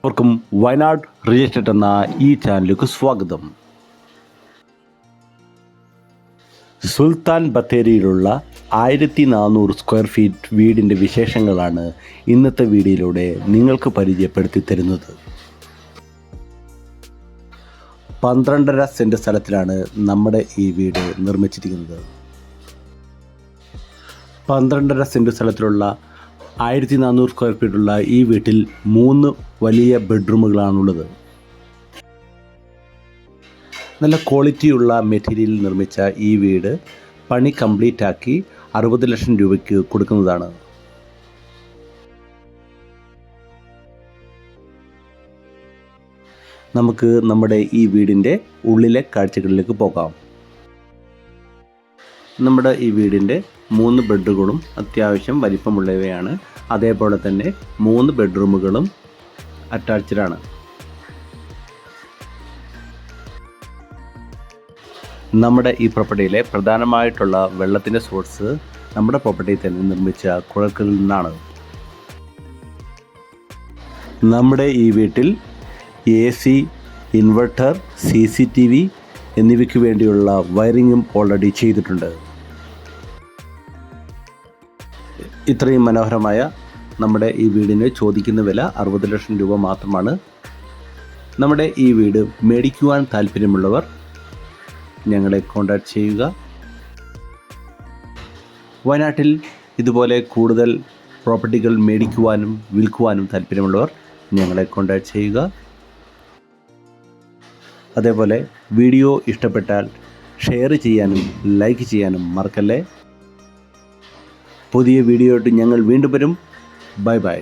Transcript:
അവർക്കും Wayanad real estate എന്ന ഈ ചാനലിലേക്ക് സ്വാഗതം. സുൽത്താൻ ബത്തേരിയിലുള്ള 1400 സ്ക്വയർ ഫീറ്റ് വീടിൻ്റെ വിശേഷങ്ങളാണ് ഇന്നത്തെ വീഡിയോയിലൂടെ നിങ്ങൾക്ക് പരിചയപ്പെടുത്തി തരുന്നത്. 12.5 സെൻറ്റ് സ്ഥലത്തിലാണ് നമ്മുടെ ഈ വീട് നിർമ്മിച്ചിരിക്കുന്നത്. 12.5 സെൻറ്റ് സ്ഥലത്തിലുള്ള 1400 സ്ക്വയർ ഫീറ്റുള്ള ഈ വീട്ടിൽ 3 വലിയ ബെഡ്റൂമുകളാണുള്ളത്. നല്ല ക്വാളിറ്റിയുള്ള മെറ്റീരിയലിൽ നിർമ്മിച്ച ഈ വീട് പണി കംപ്ലീറ്റ് ആക്കി 60 ലക്ഷം രൂപയ്ക്ക് കൊടുക്കുന്നതാണ്. നമുക്ക് നമ്മുടെ ഈ വീടിൻ്റെ ഉള്ളിലെ കാഴ്ചകളിലേക്ക് പോകാം. നമ്മുടെ ഈ വീടിൻ്റെ 3 ബെഡ്റൂമുകളും അത്യാവശ്യം വലിപ്പമുള്ളവയാണ്. അതേപോലെ തന്നെ 3 ബെഡ്റൂമുകളും അറ്റാച്ച്ഡാണ്. നമ്മുടെ ഈ പ്രോപ്പർട്ടിയിലെ പ്രധാനമായിട്ടുള്ള വെള്ളത്തിൻ്റെ സോഴ്സ് നമ്മുടെ പ്രോപ്പർട്ടിയിൽ തന്നെ നിർമ്മിച്ച കുഴൽക്കിണറിൽ നിന്നാണ്. നമ്മുടെ ഈ വീട്ടിൽ AC, ഇൻവെർട്ടർ, CCTV എന്നിവയ്ക്ക് വേണ്ടിയുള്ള വയറിങ്ങും ഓൾറെഡി ചെയ്തിട്ടുണ്ട്. ഇത്രയും മനോഹരമായ നമ്മുടെ ഈ വീടിന് ചോദിക്കുന്ന വില 60 ലക്ഷം രൂപ മാത്രമാണ്. നമ്മുടെ ഈ വീട് മേടിക്കുവാൻ താല്പര്യമുള്ളവർ ഞങ്ങളെ കോൺടാക്റ്റ് ചെയ്യുക. വയനാട്ടിൽ ഇതുപോലെ കൂടുതൽ പ്രോപ്പർട്ടികൾ മേടിക്കുവാനും വിൽക്കുവാനും താല്പര്യമുള്ളവർ ഞങ്ങളെ കോൺടാക്റ്റ് ചെയ്യുക. അതേപോലെ വീഡിയോ ഇഷ്ടപ്പെട്ടാൽ ഷെയർ ചെയ്യാനും ലൈക്ക് ചെയ്യാനും മറക്കല്ലേ. പുതിയ വീഡിയോ ആയിട്ട് ഞങ്ങൾ വീണ്ടും വരും. Bye bye.